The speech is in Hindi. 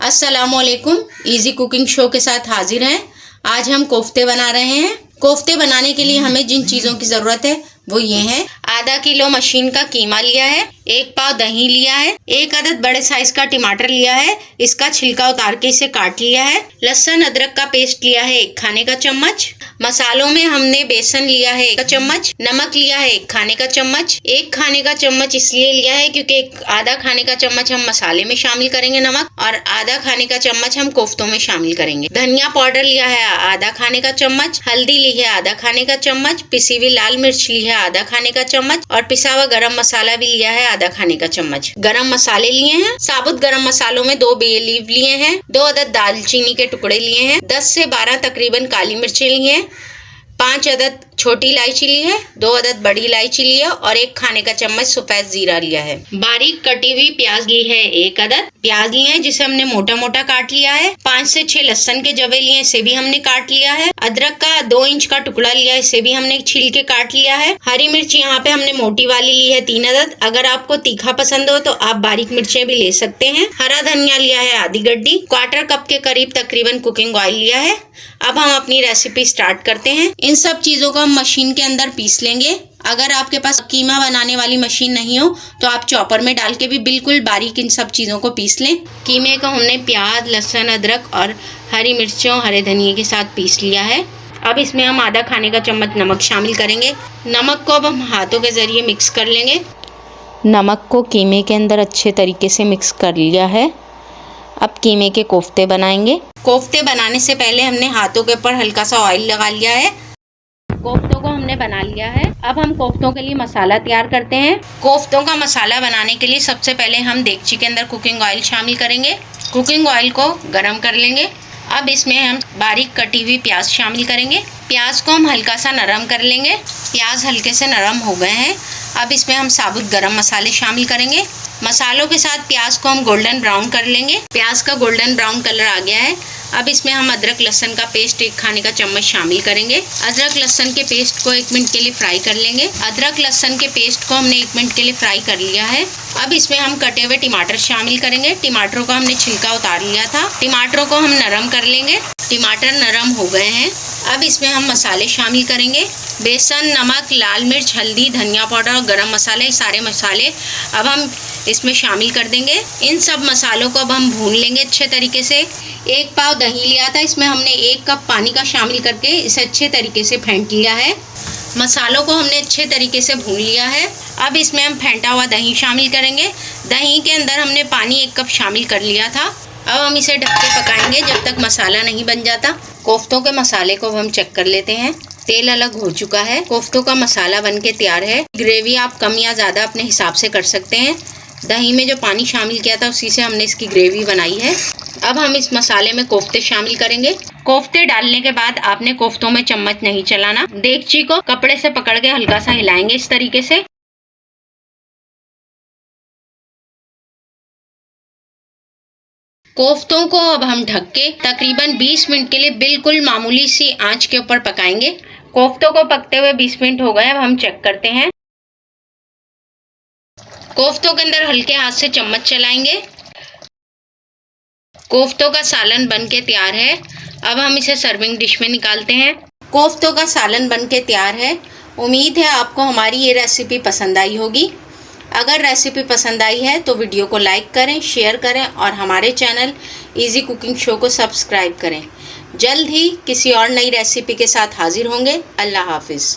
अस्सलामुअलैकुम। इजी कुकिंग शो के साथ हाजिर हैं। आज हम कोफ्ते बना रहे हैं। कोफ्ते बनाने के लिए हमें जिन चीज़ों की ज़रूरत है वो ये है। आधा किलो मशीन का कीमा लिया है, 1 पाव दही लिया है, 1 अदद बड़े साइज का टमाटर लिया है, इसका छिलका उतार के इसे काट लिया है। लहसुन अदरक का पेस्ट लिया है 1 खाने का चम्मच। मसालों में हमने बेसन लिया है 1 चम्मच, नमक लिया है 1 खाने का चम्मच। 1 खाने का चम्मच इसलिए लिया है क्योंकि आधा खाने का चम्मच हम मसाले में शामिल करेंगे नमक, और आधा खाने का चम्मच हम कोफ्तों में शामिल करेंगे। धनिया पाउडर लिया है आधा खाने का चम्मच, हल्दी ली है आधा खाने का चम्मच, पिसी हुई लाल मिर्च ली है आधा खाने का चम्मच, और पिसा हुआ गरम मसाला भी लिया है आधा खाने का चम्मच। गरम मसाले लिए हैं, साबुत गरम मसालों में 2 बे लीफ लिए हैं, 2 अदद दालचीनी के टुकड़े लिए हैं, 10 से 12 तकरीबन काली मिर्चें ली हैं, 5 अदद छोटी इलायची ली है, 2 अदद बड़ी इलायची ली है, और 1 खाने का चम्मच सफेद जीरा लिया है। बारीक कटी हुई प्याज ली है 1 अदद। प्याज लिए है जिसे हमने मोटा मोटा काट लिया है। 5 से 6 लहसुन के जवे लिए, इसे भी हमने काट लिया है। अदरक का 2 इंच का टुकड़ा लिया, इसे भी हमने छील के काट लिया है। हरी मिर्च यहाँ पे हमने मोटी वाली ली है 3 अदद। अगर आपको तीखा पसंद हो तो आप बारीक मिर्चें भी ले सकते हैं। हरा धनिया लिया है आधी गड्डी। 1/4 कप के करीब तकरीबन कुकिंग ऑयल लिया है। अब हम अपनी रेसिपी स्टार्ट करते हैं। इन सब चीजों को हम मशीन के अंदर पीस लेंगे। अगर आपके पास कीमा बनाने वाली मशीन नहीं हो तो आप चॉपर में डाल के भी बिल्कुल बारीक इन सब चीज़ों को पीस लें। कीमे को हमने प्याज, लहसुन, अदरक और हरी मिर्चों, हरे धनिए के साथ पीस लिया है। अब इसमें हम आधा खाने का चम्मच नमक शामिल करेंगे। नमक को अब हम हाथों के ज़रिए मिक्स कर लेंगे। नमक को कीमे के अंदर अच्छे तरीके से मिक्स कर लिया है। अब कीमे के कोफ्ते बनाएंगे। कोफ्ते बनाने से पहले हमने हाथों के ऊपर हल्का सा ऑयल लगा लिया है। कोफ्तों को हमने बना लिया है। अब हम कोफ्तों के लिए मसाला तैयार करते हैं। कोफ्तों का मसाला बनाने के लिए सबसे पहले हम देगची के अंदर कुकिंग ऑयल शामिल करेंगे। कुकिंग ऑयल को गरम कर लेंगे। अब इसमें हम बारीक कटी हुई प्याज शामिल करेंगे। प्याज को हम हल्का सा नरम कर लेंगे। प्याज हल्के से नरम हो गए हैं। अब इसमें हम साबुत गरम मसाले शामिल करेंगे। मसालों के साथ प्याज को हम गोल्डन ब्राउन कर लेंगे। प्याज का गोल्डन ब्राउन कलर आ गया है। अब इसमें हम अदरक लहसुन का पेस्ट 1 खाने का चम्मच शामिल करेंगे। अदरक लहसुन के पेस्ट को 1 मिनट के लिए फ्राई कर लेंगे। अदरक लहसुन के पेस्ट को हमने 1 मिनट के लिए फ्राई कर लिया है। अब इसमें हम कटे हुए टमाटर शामिल करेंगे। टमाटरों को हमने छिलका उतार लिया था। टमाटरों को हम नरम कर लेंगे। टमाटर नरम हो गए हैं। अब इसमें हम मसाले शामिल करेंगे। बेसन, नमक, लाल मिर्च, हल्दी, धनिया पाउडर और गरम मसाले, सारे मसाले अब हम इसमें शामिल कर देंगे। इन सब मसालों को अब हम भून लेंगे अच्छे तरीके से। 1 पाव दही लिया था, इसमें हमने 1 कप पानी का शामिल करके इसे अच्छे तरीके से फेंट लिया है। मसालों को हमने अच्छे तरीके से भून लिया है। अब इसमें हम फेंटा हुआ दही शामिल करेंगे। दही के अंदर हमने पानी 1 कप शामिल कर लिया था। अब हम इसे ढक के पकाएंगे जब तक मसाला नहीं बन जाता। कोफ्तों के मसाले को हम चेक कर लेते हैं। तेल अलग हो चुका है। कोफ्तों का मसाला बन के तैयार है। ग्रेवी आप कम या ज़्यादा अपने हिसाब से कर सकते हैं। दही में जो पानी शामिल किया था उसी से हमने इसकी ग्रेवी बनाई है। अब हम इस मसाले में कोफ्ते शामिल करेंगे। कोफ्ते डालने के बाद आपने कोफ्तों में चम्मच नहीं चलाना। देगची को कपड़े से पकड़ के हल्का सा हिलाएंगे इस तरीके से। कोफ्तों को अब हम ढक के तकरीबन 20 मिनट के लिए बिल्कुल मामूली सी आंच के ऊपर पकाएंगे। कोफ्तों को पकते हुए 20 मिनट हो गए। अब हम चेक करते हैं। कोफ्तों के अंदर हल्के हाथ से चम्मच चलाएंगे। कोफ्तों का सालन बन के तैयार है। अब हम इसे सर्विंग डिश में निकालते हैं। कोफ्तों का सालन बन के तैयार है। उम्मीद है आपको हमारी ये रेसिपी पसंद आई होगी। अगर रेसिपी पसंद आई है तो वीडियो को लाइक करें, शेयर करें और हमारे चैनल इजी कुकिंग शो को सब्सक्राइब करें। जल्द ही किसी और नई रेसिपी के साथ हाजिर होंगे। अल्लाह हाफिज़।